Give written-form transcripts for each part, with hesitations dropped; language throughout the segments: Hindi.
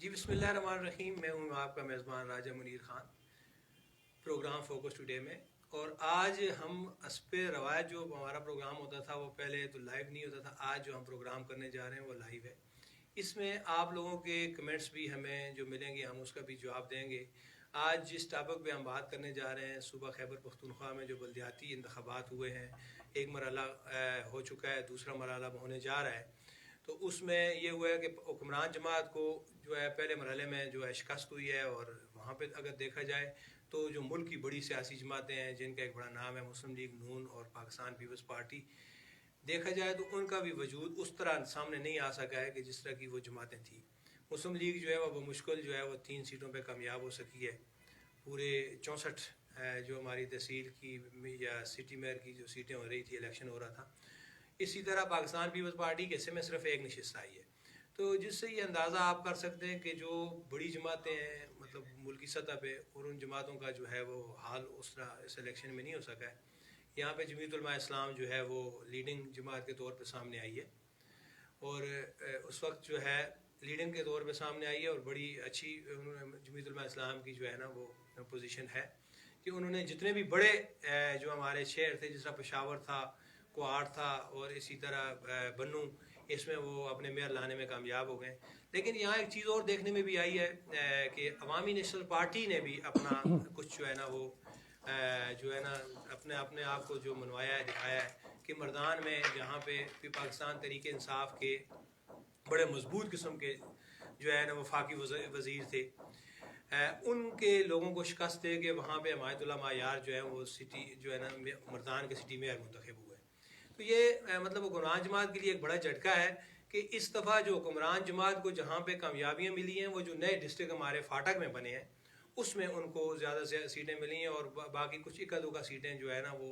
जी बिस्मिल्लाहिर्रहमानिर्रहीम। मैं हूँ आपका मेज़बान Raja Munir Khan program focus today में। और आज हम हस्बे रवायत जो हमारा प्रोग्राम होता था वो पहले तो लाइव नहीं होता था। आज जो हम प्रोग्राम करने जा रहे हैं वो लाइव है। इसमें आप लोगों के कमेंट्स भी हमें जो मिलेंगे हम उसका भी जवाब देंगे। आज जिस टॉपिक पे हम बात करने जा रहे हैं, सुबह खैबर पख्तूनख्वा में जो बल्दियाती इंतखाबात हुए हैं, एक मरहला हो चुका है, दूसरा मरहला होने जा रहा है। तो उसमें ये हुआ है कि हुक्मरान जमात को जो है पहले मरहले में जो है शिकस्त हुई है। और वहाँ पे अगर देखा जाए तो जो मुल्क की बड़ी सियासी जमातें हैं जिनका एक बड़ा नाम है मुस्लिम लीग नून और पाकिस्तान पीपल्स पार्टी, देखा जाए तो उनका भी वजूद उस तरह सामने नहीं आ सका है कि जिस तरह की वो जमातें थी। मुस्लिम लीग जो है वो मुश्किल जो है वो 3 सीटों पे कामयाब हो सकी है। पूरे 64 जो हमारी तहसील की या सिटी मेयर की जो सीटें हो रही थी, इलेक्शन हो रहा था। इसी तरह पाकिस्तान पीपल्स पार्टी के हिस्से में सिर्फ एक नशिस्त आई है। तो जिससे ये अंदाज़ा आप कर सकते हैं कि जो बड़ी जमातें हैं मतलब मुल्की सतह पे, और उन जमातों का जो है वो हाल उस तरह इस इलेक्शन में नहीं हो सका है। यहाँ पे जमीयत उलमा इस्लाम जो है वो लीडिंग जमात के तौर पे सामने आई है। और उस वक्त जो है लीडिंग के तौर पे सामने आई है और बड़ी अच्छी जमीयत उलमा इस्लाम की जो है ना वो पोजीशन है कि उन्होंने जितने भी बड़े जो हमारे शहर थे, जिस तरह पेशावर था, कुआर था और इसी तरह बन्नू, इसमें वो अपने मेयर लाने में कामयाब हो गए। लेकिन यहाँ एक चीज़ और देखने में भी आई है कि अवामी नेशनल पार्टी ने भी अपना कुछ जो है ना वो जो है ना अपने अपने आप को जो मनवाया है, दिखाया है कि मर्दान में जहाँ पे पाकिस्तान तरीके इंसाफ के बड़े मजबूत किस्म के जो है ना वफाकी वज़ीर थे, उनके लोगों को शिकस्त दे के वहाँ पे हमायतुल्लाह मायार जो है वो सिटी जो है ना मर्दान के सिटी मेयर मुंतखब हुए। तो ये मतलब हुक्मरान जमात के लिए एक बड़ा झटका है कि इस दफ़ा जो हुक्मरान जमात को जहाँ पे कामयाबियाँ मिली हैं, वो जो नए डिस्ट्रिक्ट हमारे फाटक में बने हैं उसमें उनको ज़्यादा से सीटें मिली हैं। और बाकी कुछ इक्का दुक्का सीटें जो है ना वो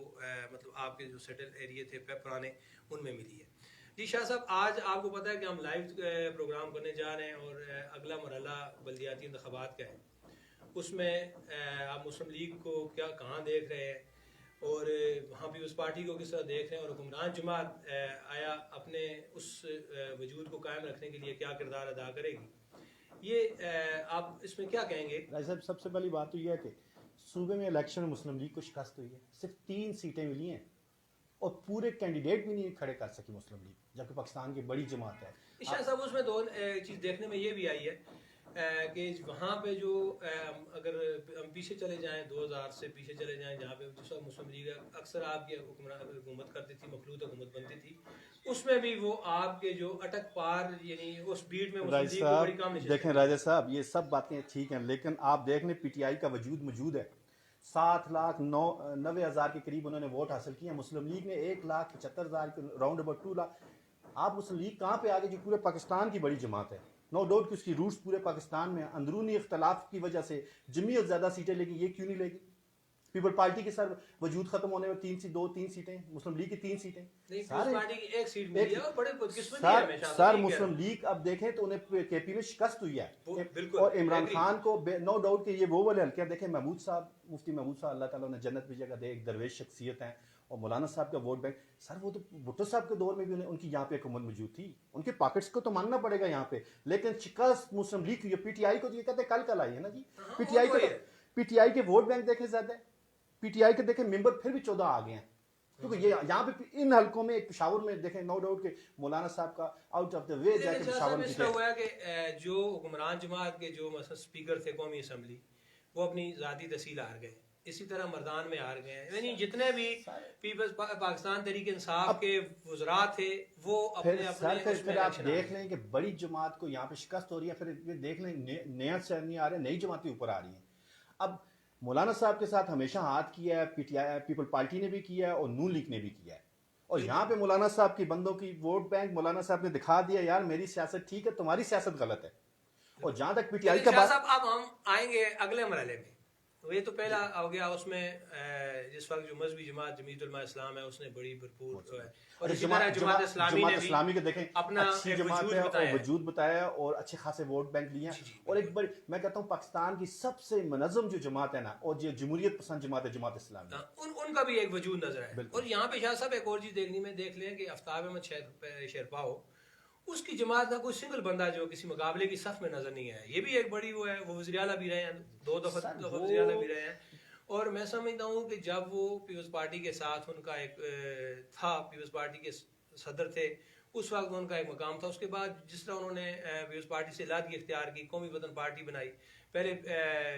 मतलब आपके जो सेटल एरिया थे पुराने, उनमें मिली है। जी शाह साहब, आज आपको पता है कि हम लाइव प्रोग्राम करने जा रहे हैं और अगला मरहला बल्दियाती इंतखाबात का है। उसमें आप मुस्लिम लीग को क्या कहाँ देख रहे हैं और वहाँ पीपल्स पार्टी को किस तरह देख रहे हैं, और हुक्मरान जमात आया अपने उस वजूद को कायम रखने के लिए क्या किरदार अदा करेगी, ये आप इसमें क्या कहेंगे? राय साहब, सबसे पहली बात तो यह है कि सूबे में इलेक्शन मुस्लिम लीग को शिकस्त हुई है, सिर्फ 3 सीटें मिली हैं और पूरे कैंडिडेट भी नहीं खड़े कर सकी मुस्लिम लीग, जबकि पाकिस्तान की बड़ी जमात है। ईशा साहब, उसमें दो चीज़ देखने में ये भी आई है कि वहाँ पे जो अगर हम पीछे चले जाएं, 2000 से पीछे चले जाएं, जहाँ पे जिस वक्त मुस्लिम लीग अक्सर आपकी हुकूमत करती थी, मखलूत हुकूमत बनती थी, उसमें भी वो आपके जो अटक पार यानी उस बीट में मुस्लिम लीग को बड़ी काम नहीं। देखें राजा साहब, ये सब बातें ठीक हैं, लेकिन आप देख लें पीटीआई का वजूद मौजूद है। 7,90,000 के करीब उन्होंने वोट हासिल किए। मुस्लिम लीग ने 1,75,000 के राउंड अबाउट 2 लाख। आप मुस्लिम लीग कहाँ पे आगे जो पूरे पाकिस्तान की बड़ी जमात है, नो डाउट कि उसकी रूट्स पूरे पाकिस्तान में अंदरूनी इख्तलाफ की वजह से जमीयत ज्यादा सीटें लेगी, ये क्यों नहीं लेगी? पीपल पार्टी के सर वजूद खत्म होने में 3 सीटें, मुस्लिम लीग की 3 सीटें, सारे पार्टी की एक सीट मिली है और बड़े खुदकिस्मती है है हमेशा। सर मुस्लिम लीग अब देखें तो उन्हें केपी में शिकस्त हुई है और इमरान खान को नो डाउट कि ये वो वाले हल्के देखें। महमूद साहब, मुफ्ती महमूद साहब, अल्लाह ताला उन्हें जन्नत भेजेगा, दे, एक दरवेश शख्सियत हैं। और मौलाना साहब का वोट बैंक, सर वो तो भुट्टो साहब के दौर में भी उनकी यहाँ पे हुकूमत मौजूद थी, उनके पॉकेट्स को तो मानना पड़ेगा यहाँ पे। लेकिन शिकस्त मुस्लिम लीग की, पीटीआई को तो ये कहते कल आई है ना जी। पीटीआई के वोट बैंक देखे ज्यादा, पीटीआई के देखें मेंबर फिर भी 14 आ गए हैं, क्योंकि ये यहाँ पे इन हलकों में, एक पेशावर में देखें नो डाउट के मौलाना साहब का आउट ऑफ द वे जाके पेशावर में जीते। हुआ कि जो हुक्मरान जमात के जो मतलब स्पीकर थे कौमी असम्बली, वो अपनी ज़ाती तहसील हार गए, इसी तरह मर्दान में हार गए। यानी जितने भी पीपल्स पाकिस्तान तहरीक इंसाफ के वज़रा थे वो अपने फिर आप देख लें कि बड़ी जमात को यहाँ पे शिकस्त हो रही है, फिर देख लें नया शहर नहीं आ रहे, नई जमातें ऊपर आ रही हैं। अब मौलाना साहब के साथ हमेशा हाथ किया है पीटीआई, पीपल पार्टी ने भी किया है और नून लीग ने भी किया है। और यहाँ पे मौलाना साहब की बंदों की वोट बैंक मौलाना साहब ने दिखा दिया, यार मेरी सियासत ठीक है, तुम्हारी सियासत गलत है। और जहां तक पीटीआई का बात, अब हम आएंगे अगले मरहले में। ये तो पहला हो गया, उसमें जिस वक्त जो मजहबी जमात जमीयत उलमा इस्लाम है उसने बड़ी भरपूर और जमात इस्लामी के देखें अपना अच्छी जमात है और वजूद बताया और अच्छे खासे वोट बैंक लिए। और एक बड़ी, मैं कहता हूँ पाकिस्तान की सबसे मुनज़्ज़म जो जमात है ना, और जो जमहूरियत पसंद जमात है, जमात इस्लामी, उनका भी एक वजूद नजर है। और यहाँ पे शाह साहब एक और चीज देखने में देख लें कि आफ्ताब अहमद शेरपा हो, उसकी जमात का कोई सिंगल बंदा जो किसी मुकाबले की सफ में नजर नहीं आया। ये भी एक बड़ी वो है, वो वज़ीर आला भी रहे हैं, 2 दफा वज़ीर आला भी रहे हैं। और मैं समझता हूँ कि जब वो पीपल्स पार्टी के साथ उनका एक था, पीपल्स पार्टी के सदर थे, उस वक्त उनका एक मकाम था। उसके बाद जिस तरह उन्होंने पीपल्स पार्टी से लादगी इख्तियार की, कौमी वतन पार्टी बनाई, पहले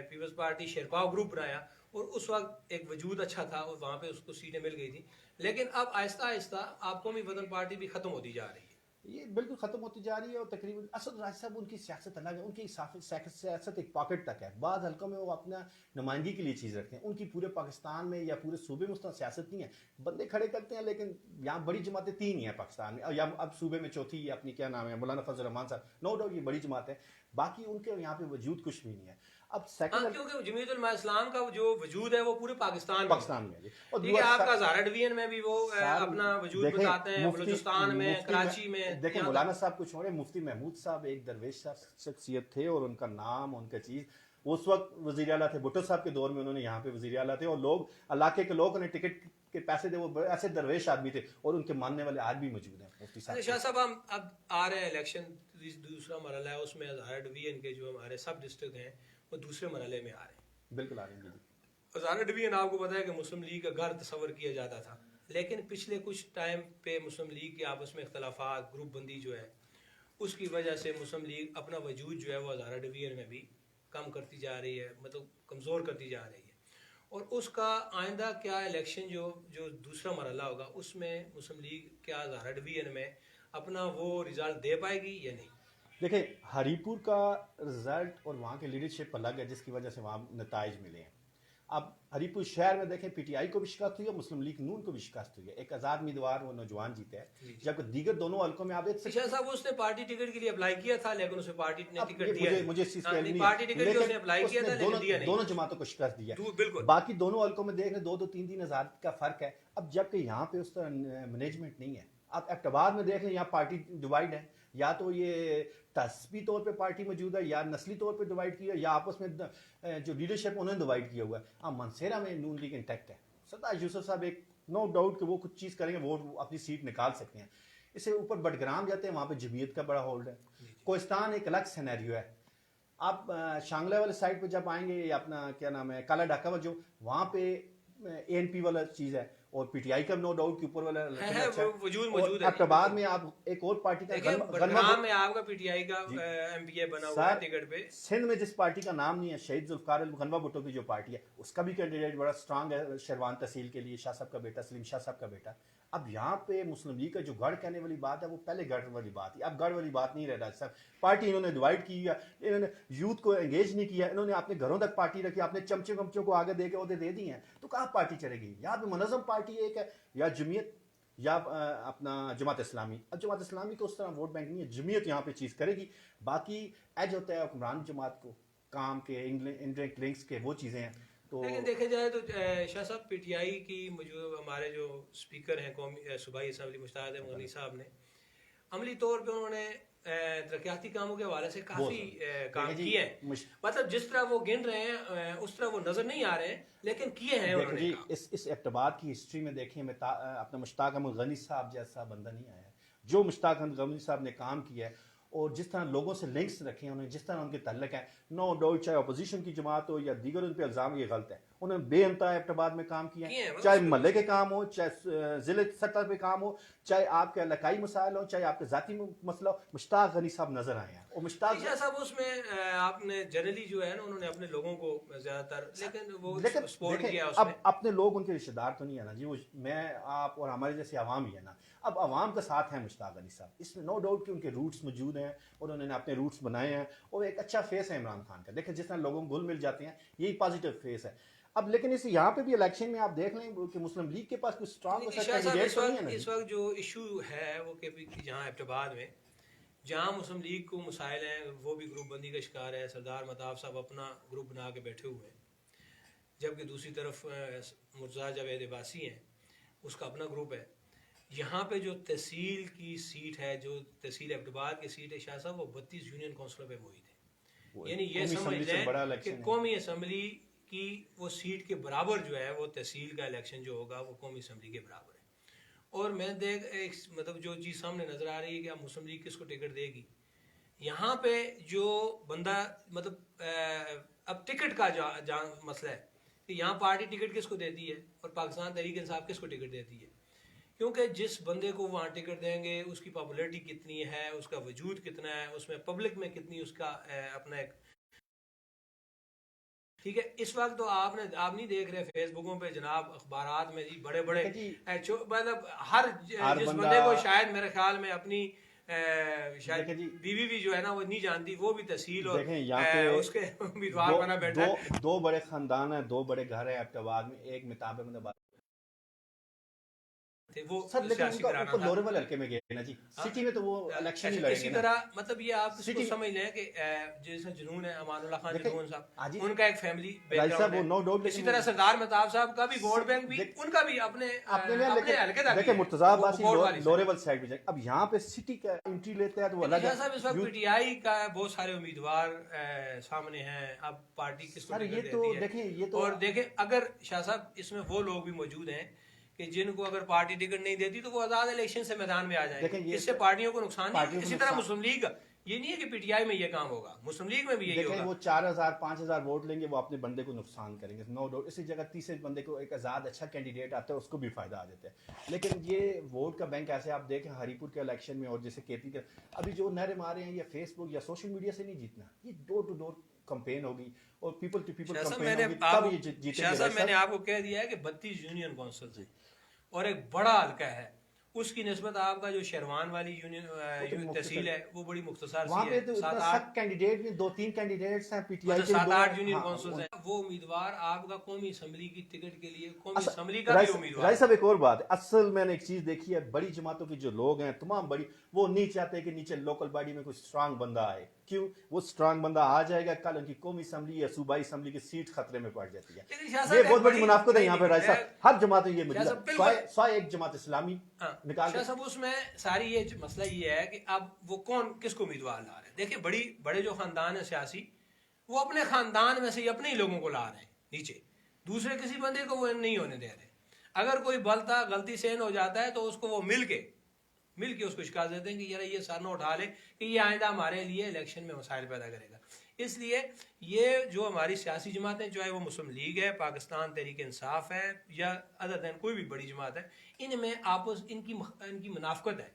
पीपल्स पार्टी शेरपाव ग्रुप बनाया, और उस वक्त एक वजूद अच्छा था और वहाँ पे उसको सीटें मिल गई थी। लेकिन अब आहिस्ता आहिस्ता आप कौमी वतन पार्टी भी ख़त्म होती जा रही है। ये बिल्कुल ख़त्म होती जा रही है। और तकरीबन असद राज साहब उनकी सियासत अलग है, उनकी सियासत एक पॉकेट तक है। बाद हल्कों में वो अपना नुमाइंदगी के लिए चीज़ रखते हैं, उनकी पूरे पाकिस्तान में या पूरे सूबे में उस तरह सियासत नहीं है। बंदे खड़े करते हैं, लेकिन यहाँ बड़ी जमातें 3 ही हैं पाकिस्तान में, या अब सूबे में चौथी अपनी क्या नाम है, मौलाना फजल रहमान साहब, नो डाउट ये बड़ी जमात है, बाकी उनके यहाँ पे वजूद कुछ भी नहीं है। अब सेकंड, क्योंकि जमीयत उलमा इस्लाम का जो वजूद है वो पूरे पाकिस्तान में है। और ठीक है, आपका ज़ारा डिवीजन में भी वो अपना वजूद बताते हैं, बलूचिस्तान में, कराची में। देखें मौलाना साहब को छोड़े, मुफ्ती महमूद साहब एक दरवेश शख्सियत थे, और उनका नाम, उनका चीज़, उस वक्त वज़ीर आला थे, भुट्टो साहब के दौर में उन्होंने यहाँ पे वज़ीर आला थे, और लोग इलाके के लोग उन्हें टिकट के पैसे दे, वो ऐसे दरवेश आदमी थे, और उनके मानने वाले आज भी मौजूद हैं। मुफ्ती शाह साहब, हम अब आ रहे हैं इलेक्शन, दूसरा मरहला है, उसमें ज़ारा डिवीजन के जो हमारे सब डिस्ट्रिक्ट हैं वो दूसरे मरहले में आ रहे हैं। बिल्कुल आ रहे हैं। ज़ारा डिवीजन आपको पता है कि मुस्लिम लीग का घर तस्वर किया जाता था, लेकिन पिछले कुछ टाइम पे मुस्लिम लीग के आपस में इख्तलाफात, ग्रुप बंदी जो है, उसकी वजह से मुस्लिम लीग अपना वजूद जो है वो ज़ारा डिवीजन में भी कम करती जा रही है, मतलब कमज़ोर करती जा रही है। और उसका आइंदा क्या इलेक्शन जो दूसरा मरहला होगा, उसमें मुस्लिम लीग क्या ज़ारा डिवीजन में अपना वो रिजल्ट दे पाएगी या नहीं? देखिए, हरीपुर का रिजल्ट और वहाँ की लीडरशिप अलग है, जिसकी वजह से वहाँ नताइज मिले हैं। अब हरीपुर शहर में देखें, पीटीआई को भी शिकस्त हुई है, मुस्लिम लीग नून को भी शिकस्त हुई है। एक आज़ाद उम्मीदवार वो नौजवान जीते हैं, जबकि दीगर दोनों हल्कों में आप देख सकते हैं। साहब उसने पार्टी टिकट के लिए अप्लाई किया था, लेकिन उसे पार्टी ने टिकट दिया। मुझे इस चीज़ का नहीं, पार्टी टिकट उसने अप्लाई किया था, लेकिन दिया नहीं। दोनों जमातों को शिकस्त दिया। बिल्कुल, बाकी दोनों हल्कों में देख रहे 2-2, 3-3 हज़ार का फर्क है। अब जबकि यहाँ पे उस तरह मैनेजमेंट नहीं है। आप एबटाबाद में देख लें, यहाँ पार्टी डिवाइड है, या तो ये तस्बी तौर पे पार्टी मौजूद है, या नस्ली तौर पे डिवाइड किया, या आपस में जो लीडरशिप उन्होंने डिवाइड किया हुआ है। अब मनसेरा में नून लीग इंटैक्ट है। सरदार यूसुफ साहब एक नो डाउट कि वो कुछ चीज़ करेंगे, वो अपनी सीट निकाल सकते हैं। इससे ऊपर बडग्राम जाते हैं, वहाँ पे जमीयत का बड़ा होल्ड है। कोहिस्तान एक अलग सिनेरियो है। आप शांगला वाले साइड पे जब आएंगे, अपना क्या नाम है, काला डाका वाला, जो वहाँ पे ANP वाला चीज़ है, और पीटीआई का नो डाउट के ऊपर वाला वजूद मौजूद है। एबटाबाद में आप एक और पार्टी का गन्ना में आपका पीटीआई का MPA बना हुआ है टिकट पे। सिंध में जिस पार्टी का नाम नहीं है, शहीद जुल्फकार गनवा भुट्टो की जो पार्टी है, उसका भी कैंडिडेट बड़ा स्ट्रांग है शेरवान तहसील के लिए, शाह साहब का बेटा, सलीम शाह साहब का बेटा। अब यहाँ पे मुस्लिम लीग का जो गढ़ कहने वाली बात है, वो पहले गढ़ वाली बात है, अब गढ़ वाली बात नहीं रह रहा सर। पार्टी इन्होंने डिवाइड की है, इन्होंने यूथ को एंगेज नहीं किया, इन्होंने अपने घरों तक पार्टी रखी, अपने चमचों को आगे दे के ओहदे दे दिए हैं, तो कहाँ पार्टी चलेगी? यहाँ पे मुनज़्ज़म पार्टी एक है, या जमीयत या अपना जमात इस्लामी। अब जमात इस्लामी तो उस तरह वोट बैंक नहीं है, जमीयत यहाँ पे चीज़ करेगी। बाकी एज होता है हुक्मरान जमात को, काम के, इंटरनेट लिंक्स के, वो चीज़ें हैं। तो लेकिन देखे जाए तो शाह साहब, पीटीआई की जो हमारे जो स्पीकर हैं कौमी सूबाई असम्बली मुश्ताक अहमद गनी साहब ने अमली तौर पे उन्होंने तरक्याती कामों के हवाले से काफ़ी काम किए हैं। मतलब जिस तरह वो गिन रहे हैं उस तरह वो नज़र नहीं आ रहे हैं, लेकिन किए हैं उन्होंने। इस एबटाबाद की हिस्ट्री में देखें, अपना मुश्ताक अहमद गनी साहब जैसा बंदा नहीं आया है। जो मुश्ताक अहमद गनी साहब ने काम किया है, और जिस तरह लोगों से लिंक्स रखे हैं उन्होंने, जिस तरह उनके तल्लक है, नो डाउट चाहे अपोजिशन की जमात हो या दीगर उन पर इल्ज़ाम ये गलत है, उन्होंने बेअंतहा एबटाबाद में काम किया है। चाहे महल्ले के काम हो, चाहे ज़िले सतह पे काम हो, चाहे आपके इलाकाई मसाइल हो, चाहे आपके ज़ाती मसला हो, मुश्ताक गनी साहब नजर आए हैं। और मुश्ताक साहब उसमें आपने जनरली जो है ना, उन्होंने अपने लोगों को ज़्यादातर, लेकिन वो सपोर्ट किया उसमें। अब अपने लोग उनके रिश्तेदार तो नहीं है ना जी, वो मैं आप और हमारे जैसे आवाम ही है ना। अब आवाम का साथ है मुश्ताक गनी साहब, इसमें नो डाउट कि उनके रूट्स मौजूद हैं, और उन्होंने अपने रूट्स बनाए हैं, और एक अच्छा फेस है इमरान खान का। देखिए जिस तरह लोगों को घुल मिल जाते हैं, यही पॉजिटिव फेस है। अब लेकिन इस यहाँ पे भी इलेक्शन में आप देख लें कि मुस्लिम लीग के पास कुछ स्ट्रांग कैंडिडेट तो नहीं है ना। इस वक्त जो इशू है वो कि जहाँ एबटाबाद में जहाँ मुस्लिम लीग को मसाइल हैं, वो भी ग्रुप बंदी का शिकार है। सरदार मताब साहब अपना ग्रुप बना के बैठे हुए हैं, जबकि दूसरी तरफ मुर्तज़ा जावेद अब्बासी हैं, उसका अपना ग्रुप है। यहाँ पे जो तहसील की सीट है, जो तहसील एबटाबाद की सीट है शाह साहब, वो 32 यूनियन काउंसिलों पे हुई थी। यानी ये समझ लें कि कौमी असम्बली की वो सीट के बराबर जो है, वो तहसील का इलेक्शन जो होगा वो कौमी असम्बली के बराबर है। और मैं देख एक मतलब जो चीज़ सामने नजर आ रही है कि अब मुस्लिम लीग किसको टिकट देगी, यहाँ पे जो बंदा मतलब अब टिकट का मसला है कि यहाँ पार्टी टिकट किसको देती है और पाकिस्तान तहरीक इंसाफ किसको टिकट देती है, क्योंकि जिस बंदे को वहाँ टिकट देंगे उसकी पॉपुलैरिटी कितनी है, उसका वजूद कितना है, उसमें पब्लिक में कितनी उसका अपना एक, ठीक है। इस वक्त तो आप नहीं देख रहे फेसबुकों पे जनाब, अखबारात में जी बड़े बड़े मतलब हर जिस बंदे को शायद मेरे ख्याल में अपनी शायद बीवी भी जो है ना वो नहीं जानती, वो भी तहसील और उसके उम्मीदवार बना बैठा है। दो बड़े खानदान है, दो बड़े घर है एबटाबाद में, एक मिताब वो सर, लेकिन उनको लोरेबल हल्के में गए ना जी, सिटी में तो वो इलेक्शन ही लड़ेंगे। इसी तरह मतलब ये आप इसको समझ लें कि जैसे जुनून है अमानुल्लाह खान जुनून साहब, उनका एक फैमिली बैकग्राउंड है, नो डाउट। इसी तरह सरदार मेहताब साहब का भी वोट बैंक भी उनका भी अपने हल्के का, देखिए मुर्तजा अब्बासी लोरेबल साइड पे जाए, अब यहाँ पे सिटी का एंट्री लेते हैं तो वो अलग है। साहब इस वक्त पीटीआई का बहुत सारे उम्मीदवार सामने हैं, अब पार्टी किसको टिकट देती है। और देखें अगर शाह साहब इसमें वो लोग भी मौजूद हैं कि जिनको अगर पार्टी टिकट नहीं देती तो वो आजाद इलेक्शन से मैदान में आ जाएंगे, इससे पार्टियों को नुकसान नहीं। इसी तरह मुस्लिम लीग, ये नहीं है कि पीटीआई में ये काम होगा, मुस्लिम लीग में भी यही होगा। वो 4000 5000 वोट लेंगे, वो अपने बंदे को नुकसान करेंगे, नो डाउट। इसी जगह तीसरे बंदे को एक आजाद अच्छा कैंडिडेट आता है, उसको भी फायदा आ जाता है। लेकिन ये वोट का बैंक ऐसे आप देखें हरीपुर के इलेक्शन में और जैसे केपी के अभी जो नहरें मारे हैं, ये फेसबुक या सोशल मीडिया से नहीं जीतना, ये डोर टू डोर कंपेन होगी और पीपल टू पीपल कंपेन होगी, तब ये जीतेंगे। मैंने आपको कह दिया है कि 32 यूनियन काउंसिल है और एक बड़ा हल्का है, उसकी निस्बत आपका जो शेरवान वाली यूनियन तहसील है वो बड़ी मुख्तसर सी है। तो 7-8 कैंडिडेट में 2-3 कैंडिडेट्स हैं पीटीआई के, 7-8 यूनियन काउंसिल्स हैं। वो उम्मीदवार आपका कौमी असेंबली की टिकट के लिए कौमी असेंबली का भी उम्मीदवार। राय साहब एक और बात है, असल मैंने एक चीज देखी है, बड़ी जमातों के जो लोग हैं तमाम बड़ी, वो नहीं चाहते कि नीचे लोकल बॉडी में कोई स्ट्रांग बंदा आए। क्यों? वो स्ट्रांग बंदा आ जाएगा, कल उनकी कौमी असेंबली या सूबाई असेंबली की सीट खतरे में पड़ जाती है। ये बहुत बड़ी मुनाफिकत है यहाँ पे राय साहब, हर जमात ये एक जमात इस्लामी निकाल सब उसमें सारी ये मसला ये है कि अब वो कौन किसको उम्मीदवार ला रहे हैं। देखिए बड़े जो खानदान है सियासी, वो अपने खानदान में से अपने ही लोगों को ला रहे हैं नीचे, दूसरे किसी बंदे को वो नहीं होने दे रहे। अगर कोई बलता गलती से हो जाता है तो उसको वो मिल के उसको शिकायत देते हैं कि यार ये सर न उठा ले कि ये आइंदा हमारे लिए इलेक्शन में मसाइल पैदा करेगा। इसलिए ये जो हमारी सियासी जमातें, चाहे वो मुस्लिम लीग है, पाकिस्तान तहरीक इंसाफ है या अदर दैन कोई भी बड़ी जमात है, इनमें आपस इनकी मुनाफकत है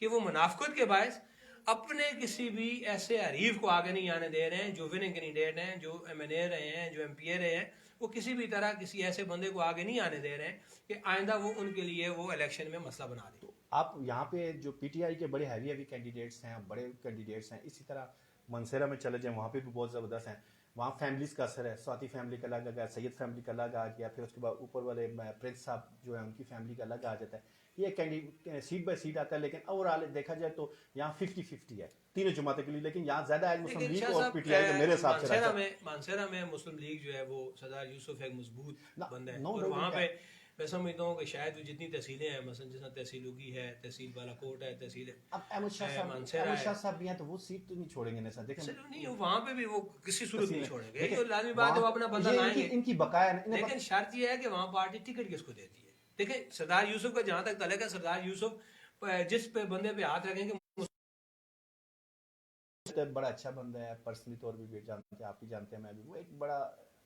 कि वो मुनाफकत के बायस अपने किसी भी ऐसे हरीफ को आगे नहीं आने दे रहे हैं जो विनिंग कैंडिडेट हैं, जो MNA रहे हैं, जो MPA रहे हैं, वो किसी भी तरह किसी ऐसे बंदे को आगे नहीं आने दे रहे हैं कि आइंदा वो उनके लिए वो इलेक्शन में मसला बना दे। आप यहाँ पे जो पीटीआई के बड़े हैवी कैंडिडेट्स हैं, बड़े कैंडिडेट्स हैं, इसी तरह मनसेरा में चले जाएं, वहाँ पे भी बहुत ज़बरदस्त हैं। वहाँ फैमिलीज़ का असर है, स्वाति फैमिली का अलग आ गया, सैयद फैमिली का अलग आ गया, फिर उसके बाद ऊपर वाले प्रिंस साहब जो है उनकी फैमिली का अलग आ जाता है। ये कैंडिडेट सीट बाय सीट आता है, लेकिन ओवरऑल देखा जाए तो यहाँ 50-50 है तीनों जमातों के लिए। लेकिन यहाँ ज्यादा है मुस्लिम लीग और पीटीआई के मेरे हिसाब से। मानसेरा में मुस्लिम लीग जो है वो सरदार यूसुफ एक मजबूत बंदा है और वहाँ पे मैं समझता हूँ कि शायद जितनी तहसीलें हैं, मसलन जैसा तहसील उगी है, तहसील बालाकोट है, तहसील अहमद शाह साहब भी हैं तो वो सीट तो नहीं छोड़ेंगे ना सर। देखिए नहीं, वहाँ पे भी वो किसी सूरत नहीं छोड़ेंगे, तो लाजमी बात है वो अपना बंदा लाएंगे, इनकी बकाया। लेकिन शर्त ये है कि वहाँ पार्टी टिकट किसको देती है। देखिए सरदार यूसुफ का जहाँ तक तलक है, सरदार यूसुफ जिस पे बंदे पे हाथ रखेंगे, बड़ा अच्छा बंदा है, पर्सनली तौर पे भी जानते हैं, आप भी जानते हैं, मैं भी। वो एक बड़ा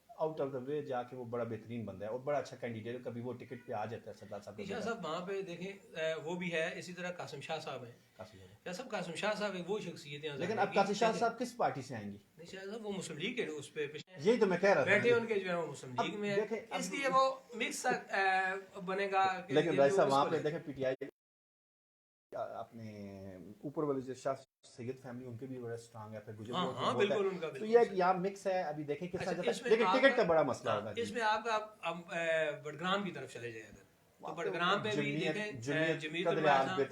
आउट ऑफ द वे जाके वो बड़ा बेहतरीन बंदा है और बड़ा अच्छा कैंडिडेट है, कभी वो टिकट पे आ जाता है सरदार साहब। वहाँ पे देखें वो भी है। इसी तरह कासिम शाह साहब हैं, कासिम शाह साहब वो शख्सियतें। लेकिन अब कासिम शाह साहब किस पार्टी से आएंगी? नहीं शाह साहब वो मुस्लिम लीग के उस पे यही तो मैं कह रहा था, बैठे उनके जो है वो मुस्लिम लीग में है, इसलिए वो मिक्स बनेगा। लेकिन भाई साहब वहाँ पे देखें पीटीआई अपने ऊपर वाले जो शाह सैयद फैमिली उनके भी बड़ा स्ट्रांग है, फिर गुजर बिल्कुल उनका तो ये यहाँ मिक्स है। अभी देखें किस तरह, लेकिन टिकट का बड़ा मसला होगा इसमें। आपका बड़ग्राम की तरफ चले जाएगा तो बड़ग्राम पे भी देखें जमीयत,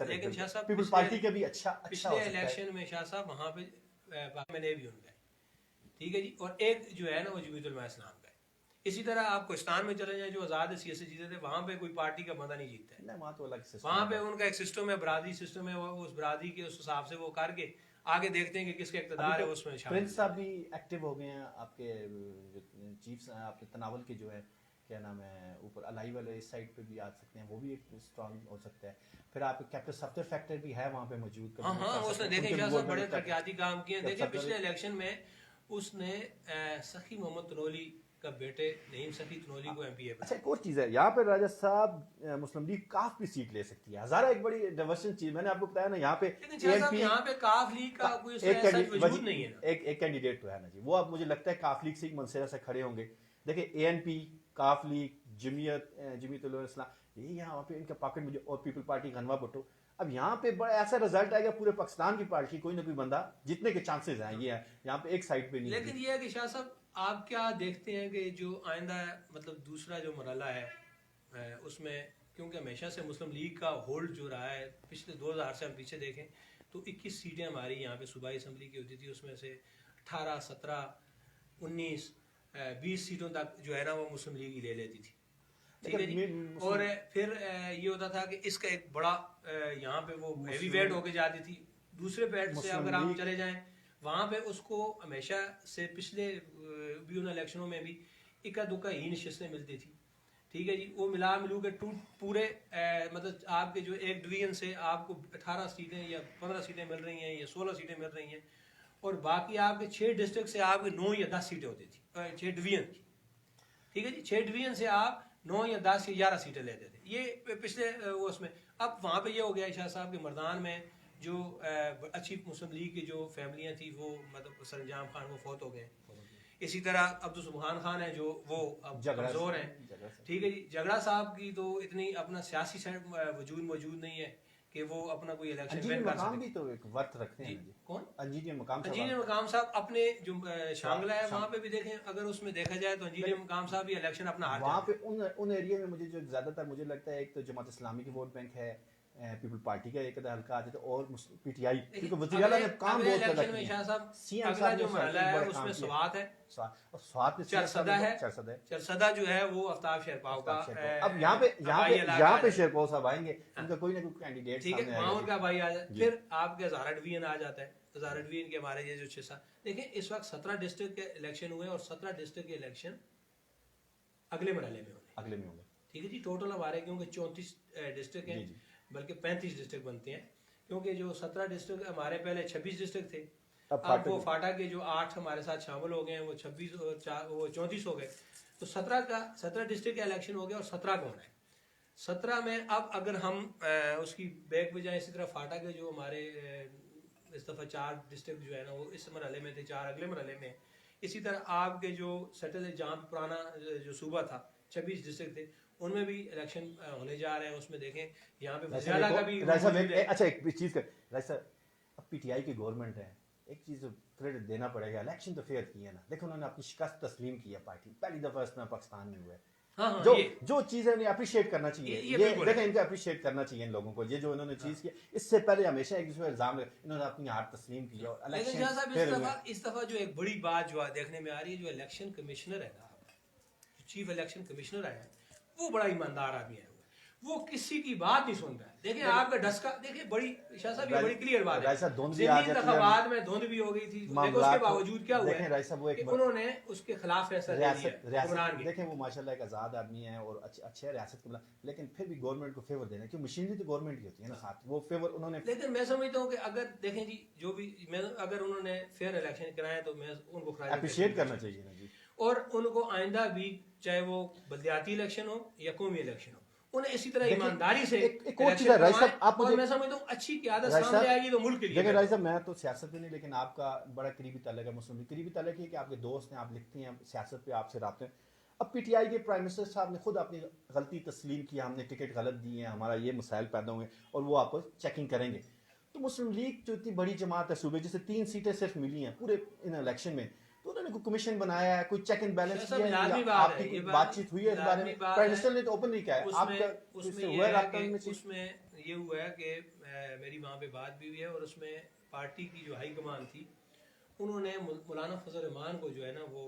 लेकिन शाह साहब पीपल्स पार्टी के भी अच्छा पिछले इलेक्शन में शाह साहब वहाँ पे मैंने भी उनका, ठीक है जी। और एक जो है ना वो जमीयत उलमा इस्लाम का है। इसी तरह आप कोहिस्तान में चले जाएं जो आज़ाद हैसियत से जीते थे, वहाँ पे कोई पार्टी का बंदा नहीं जीतता है, वहाँ तो अलग सिस्टम, वहाँ पे उनका एक सिस्टम है, बरादरी सिस्टम है, वो उस बरादरी के उस हिसाब से वो करके आगे देखते हैं कि किसका इक़्तिदार है उसमें। प्रिंस साहब भी एक्टिव हो गए हैं, आपके चीफ आपके तनावल के जो है क्या नाम है ऊपर अलाई वाले इस साइड पे भी आ सकते हैं, वो भी एक स्ट्रांग हो सकता है। फिर आप कैप्टन सफ्तर फैक्टर भी है वहाँ पे मौजूद। हाँ, उसने देखें शाह साहब बड़े तरक्याती काम किए। देखें पिछले इलेक्शन में उसने सखी मोहम्मद तनोली का बेटे नईम सखी तनोली को एमपी। अच्छा एक और चीज़ है यहाँ पे राजा साहब, मुस्लिम लीग काफ भी सीट ले सकती है। हज़ारा एक बड़ी डाइवर्शन चीज मैंने आपको बताया ना, यहाँ पे यहाँ पे काफ लीग का कोई वजूद नहीं है ना। एक कैंडिडेट तो है ना जी, वो अब मुझे लगता है काफ लीग से मनसेरा से खड़े होंगे। देखिए ANP, काफ लीग, जमीयत उल इस्लाम, ये यहाँ पे इनका पॉकेट में, और पीपल पार्टी गनवा भुट्टो। अब यहाँ पे बड़ा ऐसा रिजल्ट आएगा पूरे पाकिस्तान की पार्टी कोई ना कोई बंदा जीतने के चांसेस हैं। ये है यहाँ पे एक साइड पे नहीं। लेकिन ये है कि शाह साहब आप क्या देखते हैं कि जो आइंदा मतलब दूसरा जो मरहला है उसमें, क्योंकि हमेशा से मुस्लिम लीग का होल्ड जो रहा है, पिछले 2000 से हम पीछे देखें तो 21 सीटें हमारी यहाँ पे सूबाई असम्बली की होती थी, उसमें से 18, 17, 19, 20 सीटों तक जो है ना वो मुस्लिम लीग ही ले लेती थी, ठीक है जी। और फिर ये होता था कि इसका एक बड़ा यहाँ पे वो हैवी वेट होके जाती थी। दूसरे पैड से अगर आप चले जाएं वहाँ पे उसको हमेशा से पिछले भी उन इलेक्शनों में भी इक्का दुक्का ही नशिस्तें मिलती थी, ठीक है जी। वो मिलू के पूरे मतलब आपके जो एक डिवीजन से आपको 18 सीटें या 15 सीटें मिल रही हैं या 16 सीटें मिल रही हैं, और बाकी आपके 6 डिस्ट्रिक्ट से आपके 9 या 10 सीटें होती थी, 6 डिवीजन की, ठीक है जी। 6 डिवीजन से आप 9 या 10 या 11 सीटें लेते थे, ये पिछले वो उसमें। अब वहाँ पे ये हो गया शाह साहब के मर्दान में जो अच्छी मुस्लिम लीग की जो फैमिलियाँ थी वो मतलब सरंजाम खान वो फौत हो गए। इसी तरह अब्दुल सुबहान खान है जो वो अब कमजोर हैं, ठीक है जी। झगड़ा साहब की तो इतनी अपना सियासी वजूद मौजूद नहीं है कि वो अपना कोई इलेक्शन विन कर सके। भी तो एक वर्थ रखते हैं जी। कौन? इंजीनियर मकाम साहब अपने जो शांगला है वहाँ पे भी देखें, अगर उसमें देखा जाए तो इंजीनियर मकाम साहब भी इलेक्शन अपना हार वहाँ पे उन एरिया में मुझे जो ज्यादातर मुझे लगता है, एक तो जमात इस्लामी की वोट बैंक है, पीपल पार्टी का एक हल्का आ जाता है, और PTI, क्योंकि वज़ीर-ए-आला ने काम बहुत ज्यादा किया है। अगला जो मरहला है उसमें स्वात है, और स्वात में चरसदा है। चरसदा जो है वो आफ्ताब शेरपाव का। अब यहाँ पे शेरपाव साहब आएंगे, उनका कोई ना कोई कैंडिडेट ठीक है, वहाँ उनका भाई आ जाए। फिर आपके हज़ारा डिवीजन आ जाता है, हज़ारा डिवीजन के हमारे ये जो 6 देखिए इस वक्त 17 डिस्ट्रिक्ट के इलेक्शन हुए, और 17 डिस्ट्रिक्ट के इलेक्शन अगले मरहले में होंगे, ठीक है जी। टोटल हमारे क्योंकि 34 डिस्ट्रिक्ट हैं, बल्कि 35 डिस्ट्रिक्ट बनते हैं, क्योंकि जो 17 डिस्ट्रिक्ट हमारे पहले 26 डिस्ट्रिक्ट थे, अब वो फाटा के जो 8 हमारे साथ शामिल हो गए हैं, वो 26 और 34 हो गए, तो 17 डिस्ट्रिक्ट का इलेक्शन हो गया, और 17 का होना है। 17 में अब अगर हम उसकी बैक पे जाए, इसी तरह फाटा के जो हमारे इस दफ़ा 4 डिस्ट्रिक्ट जो है ना वो इस मरहले में थे, 4 अगले मरहले में। इसी तरह आपके जो सेटल जहाँ पुराना जो सूबा था 26 डिस्ट्रिक्ट थे, उनमें भी इलेक्शन होने जा रहे हैं। उसमें देखें यहाँ पे वज़ीर-ए-आला का भी अच्छा एक चीज कर PTI की गवर्नमेंट है, एक चीज क्रेडिट देना पड़ेगा, इलेक्शन तो फेयर किया ना। देखो उन्होंने अपनी शिकस्त तस्लीम की है, पार्टी पहली दफा इसमें पाकिस्तान में हुआ है। जो चीज है उन्हें अप्रिशिएट करना चाहिए, ये देखें इनको अप्रिशिएट करना चाहिए इन लोगों को, ये जो इन्होंने चीज किया। इससे पहले हमेशा एक दूसरे इल्जाम इन्होंने अपनी हार तस्लीम की, और इस दफा जो एक बड़ी बात जो देखने में आ रही है, जो इलेक्शन कमिश्नर है ना, चीफ इलेक्शन कमिश्नर है, वो बड़ा ईमानदार आदमी है, वो किसी की बात नहीं सुनता है। देखिए आपका डस्का देखिए, बड़ी शाह साहब ये बड़ी क्लियर बात है। बाद में धुंध भी हो गई थी, लेकिन उसके बावजूद क्या हुआ है, उन्होंने उसके खिलाफ फैसला लिया। देखें वो माशाल्लाह एक आजाद आदमी है और अच्छे रियासत के, लेकिन फिर भी गवर्नमेंट को फेवर देना, क्योंकि मशीनरी तो गवर्नमेंट की होती है ना साथ, वो फेवर उन्होंने। लेकिन मैं समझता हूँ कि अगर देखें जी जो भी अगर उन्होंने फेयर इलेक्शन कराए तो मैं उनको अप्रिशिएट करना चाहिए ना जी। और उनको आइंदा भी चाहे वो बल्दियाती इलेक्शन हो या कौमी इलेक्शन हो, उन्हें इसी तरह ईमानदारी से एक और चीज है राय साहब, आप और मैं समझता हूँ अच्छी क़यादत सामने आएगी तो मुल्क के लिए। देखिए राय साहब, मैं तो सियासत में नहीं, लेकिन आपका बड़ा करीबी ताल्लुक है मुस्लिम लीग, करीबी ताल्लुक है कि आपके दोस्त हैं, आप लिखते हैं सियासत पे, आपसे राब्ते हैं। अब PTI के प्राइम मिनिस्टर साहब ने खुद अपनी गलती तस्लीम की, हमने टिकट गलत दी है, हमारा ये मसाइल पैदा हुए, और वो आपको चेकिंग करेंगे। तो मुस्लिम लीग जो इतनी बड़ी जमात है सूबे, जिसे 3 सीटें सिर्फ मिली हैं पूरे इन इलेक्शन में, तो उन्होंने कोई कमिशन बनाया है, कोई चेक एंड बैलेंस किया है, आपकी कोई बातचीत हुई है इस बारे में? प्राइम मिनिस्टर ने तो ओपन नहीं किया है, आपका उससे हुआ है? उसमें ये हुआ है कि मेरी वहाँ पे बात भी हुई है, और उसमें पार्टी की जो हाई कमान थी उन्होंने मौलाना फजल रहमान को जो है ना वो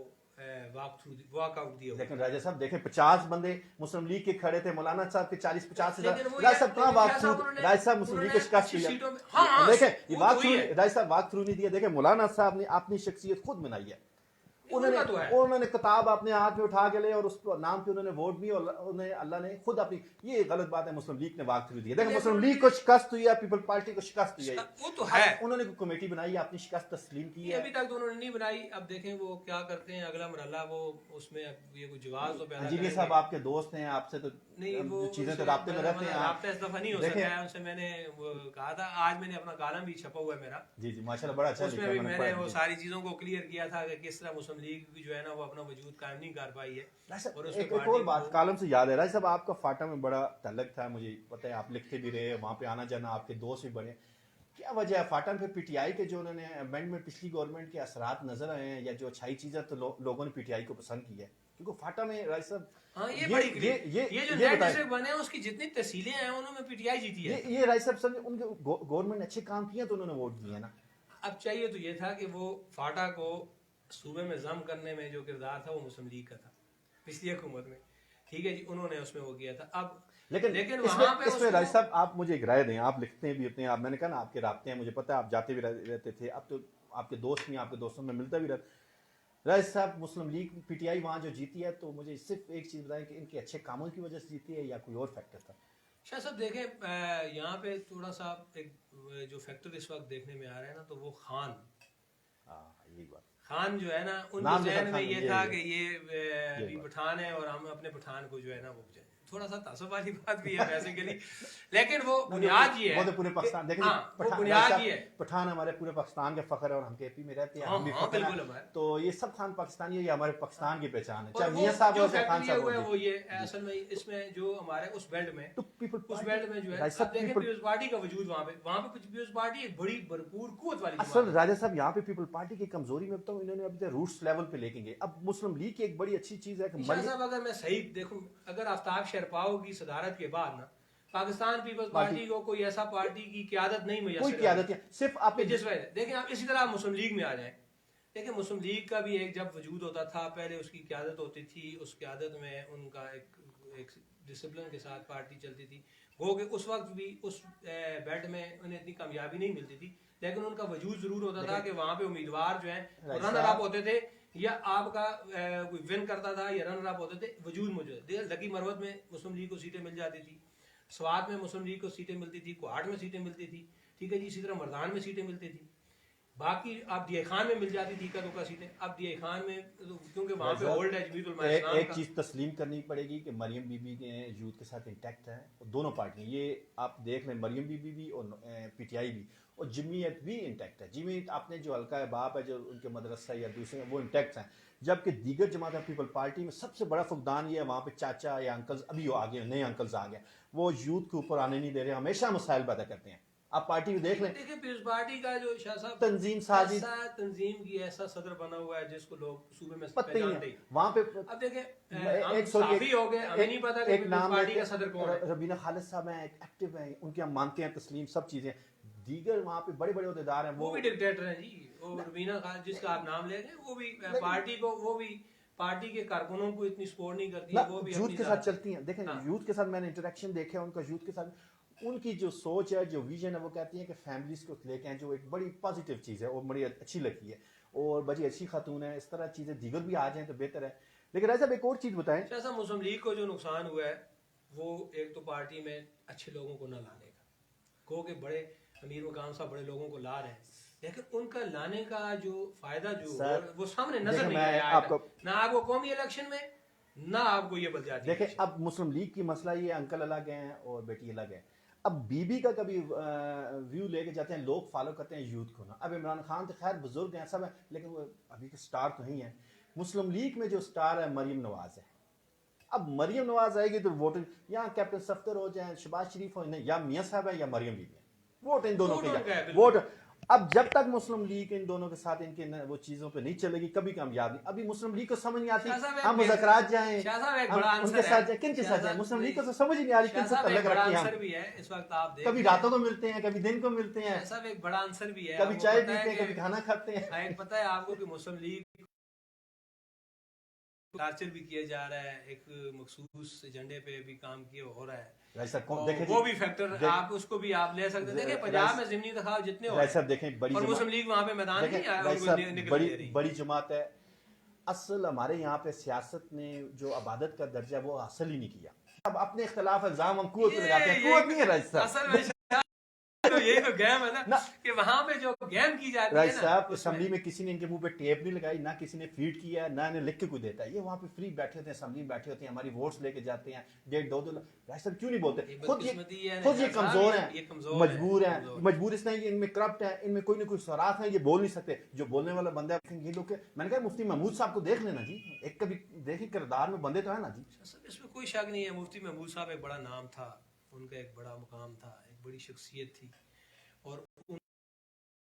वॉकआउट दिया। लेकिन राजा साहब देखें 50 बंदे मुस्लिम लीग के खड़े थे, मौलाना साहब के 40-50 राजा साहब कहाँ वॉक थ्रू, राजा साहब मुस्लिम लीग के शिकस्त हुई। देखें ये वॉक थ्रू, राजा साहब वॉक थ्रू नहीं दिया। देखें मौलाना साहब ने अपनी शख्सियत खुद बनाई है, उन्होंने किताब अपने हाथ में उठा के ले और उस नाम पे उन्होंने वोट भी, और उन्हें अल्लाह ने खुद अपनी, ये गलत बात है, मुस्लिम लीग ने वाक थ्रू दिया। देखो मुस्लिम लीग को शिकस्त हुई है, पीपल पार्टी को शिकस्त हुई है, वो तो है। उन्होंने कोई कमेटी बनाई है, अपनी शिकस्त तस्लीम की है, अभी तक तो उन्होंने नहीं बनाई। अब देखें वो क्या करते हैं, अगला मरहला वो उसमें ये कोई जवाब तो पैदा जी साहब आपके दोस्त हैं, आपसे तो नहीं वो चीजें तो राब्ते में रहते हैं, राब्ता इस दफा नहीं हो सका है उनसे। मैंने कहा था, आज मैंने अपना कॉलम भी छपा हुआ है मेरा, जी माशाल्लाह बड़ा अच्छा, उसमें भी मैंने वो सारी चीजों को क्लियर किया था कि किस तरह मुस्लिम लीग भी जो है ना वो अपना वजूद कायम नहीं कर पाई है। और एक और बात कॉलम से याद है, राय साहब आपका फाटा में बड़ा तल्लक था, मुझे पता है, आप लिखते भी रहे, वहाँ पे आना जाना, आपके दोस्त भी बने, क्या वजह है फाटा पे पीटीआई के जो उन्होंने अमेंडमेंट पिछली गवर्नमेंट के असरात नजर आए हैं, या जो अच्छाई चीज़ें तो लोगों ने पीटीआई को पसंद की है, क्योंकि फाटा में राय साहब ये जो नए डिस्ट्रिक्ट बने हैं उसकी जितनी तहसीलें हैं उन्होंने पीटीआई जीती है। ये राय साहब समझे उनके गवर्नमेंट अच्छे काम किए तो उन्होंने वोट दिए ना। अब चाहिए तो ये था कि वो फाटा को सूबे में जम करने में जो किरदार था वो मुस्लिम लीग का था पिछली हुकूमत में, ठीक है जी, उन्होंने उसमें वो किया था। अब लेकिन इसमें राय साहब आप मुझे एक राय दें, आप लिखते भी होते हैं, आप, मैंने कहा ना आपके राब्ते हैं, मुझे पता है आप जाते भी रहते थे, अब तो आपके दोस्त नहीं, आपके दोस्तों में मिलता भी रहता। राय साहब मुस्लिम लीग पीटीआई वहाँ जो जीती है, तो मुझे सिर्फ एक चीज़ बताएं कि इनके अच्छे कामों की वजह से जीती है या कोई और फैक्टर था? शाह साहब देखें, यहाँ पे थोड़ा सा एक जो फैक्टर इस वक्त देखने में आ रहा है ना, तो वो खान, यही बात, खान जो है ना उनके जहन में ये था कि ये भी पठान है और हम अपने पठान को जो है ना वो थोड़ा सा तासुब वाली बात भी है बेसिकली, लेकिन वो बुनियाद ये है, वो तो पूरे पाकिस्तान देखिए, वो बुनियाद ये है, पठान हमारे पूरे पाकिस्तान के फख्र है और हम केपी में रहते हैं, हम भी फख्र है, तो ये सब खान पाकिस्तानी है, ये हमारे पाकिस्तान की पहचान है, चाहे मियां साहब हो चाहे खान साहब हो। वो ये असल में इसमें जो हमारे उस बेल्ट में, उस बेल्ट में जो है आप देखें पीपल्स पार्टी का वजूद, वहाँ पे पीपल्स पार्टी एक बड़ी भरपूर कुव्वत वाली असल राजा साहब यहाँ पे पीपल पार्टी की कमजोरी में बताऊँ, इन्होंने अभी तक रूट्स लेवल पे लेके गए। अब मुस्लिम लीग की एक बड़ी अच्छी चीज है कि अगर मैं सही देखूं, अगर आफ्ताब शेरपाओ की सदारत के बाद ना पाकिस्तान पीपल्स पार्टी को कोई ऐसा पार्टी की क़यादत नहीं मुझे, कोई क़यादत है, सिर्फ आप जिस वजह देखें, आप इसी तरह मुस्लिम लीग में आ जाएं। देखिए मुस्लिम लीग का भी एक जब वजूद होता था, पहले उसकी क़यादत होती थी, उस क़यादत में उनका एक डिसिप्लिन के साथ पार्टी चलती थी, वो कि उस वक्त भी उस बेल्ट में उन्हें इतनी कामयाबी नहीं मिलती थी, लेकिन उनका वजूद जरूर होता था कि वहाँ पे उम्मीदवार जो है रनर अप होते थे, या आपका कोई विन करता था या रनर अप होते थे, वजूद मौजूद। लकी मरवत में मुस्लिम लीग को सीटें मिल जाती थी, स्वात में मुस्लिम लीग को सीटें मिलती थी, कोहाट में सीटें मिलती थी, ठीक है जी, इसी तरह मर्दान में सीटें मिलती थी, बाकी आप दिया खान में मिल जाती थी का तो सीटें। अब दिया खान में क्योंकि वहाँ पे ओल्ड है जमीयतुल इस्लाम, एक चीज तस्लीम करनी पड़ेगी कि मरियम बीबी के यूथ के साथ इंटैक्ट है, दोनों पार्टियां, ये आप देख लें, मरियम बीबी भी और पीटीआई भी, और जमीयत भी इंटैक्ट है। जमीयत अपने जो हल्का बाप है, जो उनके मदरसा या दूसरे वो इंटैक्ट हैं, जबकि दीगर जमात पीपल पार्टी में सबसे बड़ा फुकदान ये है, वहाँ पे चाचा या अंकल्स अभी आ गए, नए अंकल्स आ गए, वो यूथ के ऊपर आने नहीं दे रहे, हमेशा मसाइल पैदा करते हैं। आप पार्टी में देख लें, देखिए पीपल्स पार्टी का जो शाह साहब तंजीम साजी तंजीम की ऐसा सदर बना हुआ है जिसको लोग सूबे में पता ही नहीं वहाँ पे। अब देखें एक साफी हो गए, हमें नहीं पता कि एक नाम पार्टी का सदर कौन है। रबीना खालिद साहब हैं, एक एक्टिव हैं, उनके हम मानते हैं तस्लीम सब चीजें, दीगर वहाँ पे बड़े बड़े अहदेदार हैं, वो भी डिक्टेटर हैं जी, वो रबीना खालिद जिसका आप नाम ले रहे हैं, वो भी पार्टी को, वो भी पार्टी के कारकुनों को इतनी सपोर्ट नहीं करती है, वो भी यूथ के साथ चलती हैं। देखें यूथ के साथ मैंने इंटरेक्शन देखे उनका, यूथ के साथ उनकी जो सोच है, जो विजन है, वो कहती है कि फैमिलीज को लेके हैं, जो एक बड़ी पॉजिटिव चीज़ है और बड़ी अच्छी लगती है, और बड़ी अच्छी खातून है। इस तरह चीज़ें दीगर भी आ जाएं तो बेहतर है। लेकिन ऐसा एक और चीज़ बताएं, ऐसा मुस्लिम लीग को जो नुकसान हुआ है वो एक तो पार्टी में अच्छे लोगों को न लाने का, कहो कि बड़े अमीर मकाम साहब बड़े लोगों को ला रहे हैं, लेकिन उनका लाने का जो फायदा जो वो सामने नजर नहीं आया आपको, ना आपको कौमी इलेक्शन में, ना आपको ये बल्दियाती। देखें अब मुस्लिम लीग की मसला ये, अंकल अलग हैं और बेटी अलग है। अब बीबी का कभी व्यू लेके जाते हैं, लोग फॉलो करते हैं यूथ को ना। अब इमरान खान तो खैर बुजुर्ग हैं सब है, लेकिन वो अभी के स्टार तो ही है। मुस्लिम लीग में जो स्टार है मरियम नवाज है। अब मरियम नवाज आएगी तो वोट यहाँ कैप्टन सफ्तर हो जाए, शहबाज शरीफ हो, नहीं, या मियां साहब है या मरियम बीबी है, वोट इन दोनों के वोट। अब जब तक मुस्लिम लीग इन दोनों के साथ इनके वो चीजों पे नहीं चलेगी, कभी कामयाब नहीं। अभी मुस्लिम लीग को समझ नहीं आती, हम मुज़ाकरात जाएं, उनके साथ जाएं, किन के साथ जाएं, मुस्लिम लीग को तो समझ ही नहीं आ रही, किन से तल्लक रखी है। इस वक्त आप कभी रातों को मिलते हैं, कभी दिन को मिलते हैं, एक बड़ा आंसर भी है, कभी चाय पीते हैं, कभी खाना खाते हैं। पता है आपको कि मुस्लिम लीग टार्चर भी किया जा रहा है, एक मखसूस एजेंडे पे भी काम किया हो रहा है, वो भी फैक्टर आप उसको भी आप ले सकते हैं। देखिए पंजाब में ज़िमनी इंतखाब जितने हो रहे हैं, देखें बड़ी और मुस्लिम लीग वहाँ पे मैदान नहीं आया, बड़ी जमात है। असल हमारे यहाँ पे सियासत ने जो अबादत का दर्जा वो हासिल ही नहीं किया। अब अपने इख्तलाफ इल्जाम हम कुव्वत पे लगाते हैं, कुव्वत नहीं है राइस साहब। असल में तो यही तो गेम है ना कि वहां पे जो गेम की जाती है राइस ना, साहब असेंबली में किसी ने इनके मुंह पे टेप नहीं लगाई, ना किसी ने फीड किया, ना इन्हें लिख के कोई देता है। ये वहां पे फ्री बैठे होते हैं, असेंबली में बैठे होते हैं, हमारी वोट्स लेके जाते हैं, 1.5-2 राइस साहब क्यों नहीं बोलते? खुद ये कमजोर हैं, मजबूर हैं, मजबूर इसलिए कि इनमें करप्ट है, इनमें कोई ना कोई सराफ है, ये बोल नहीं सकते। जो बोलने वाला बंदा है ये लोग, मैंने कहा मुफ्ती महमूद साहब को देख लेना जी, एक कभी देखें किरदार में बंदे तो है ना जी। इसमें कोई शक नहीं है, मुफ्ती महमूद साहब एक बड़ा नाम था, उनका एक बड़ा मुकाम था, एक बड़ी शख्सियत थी। और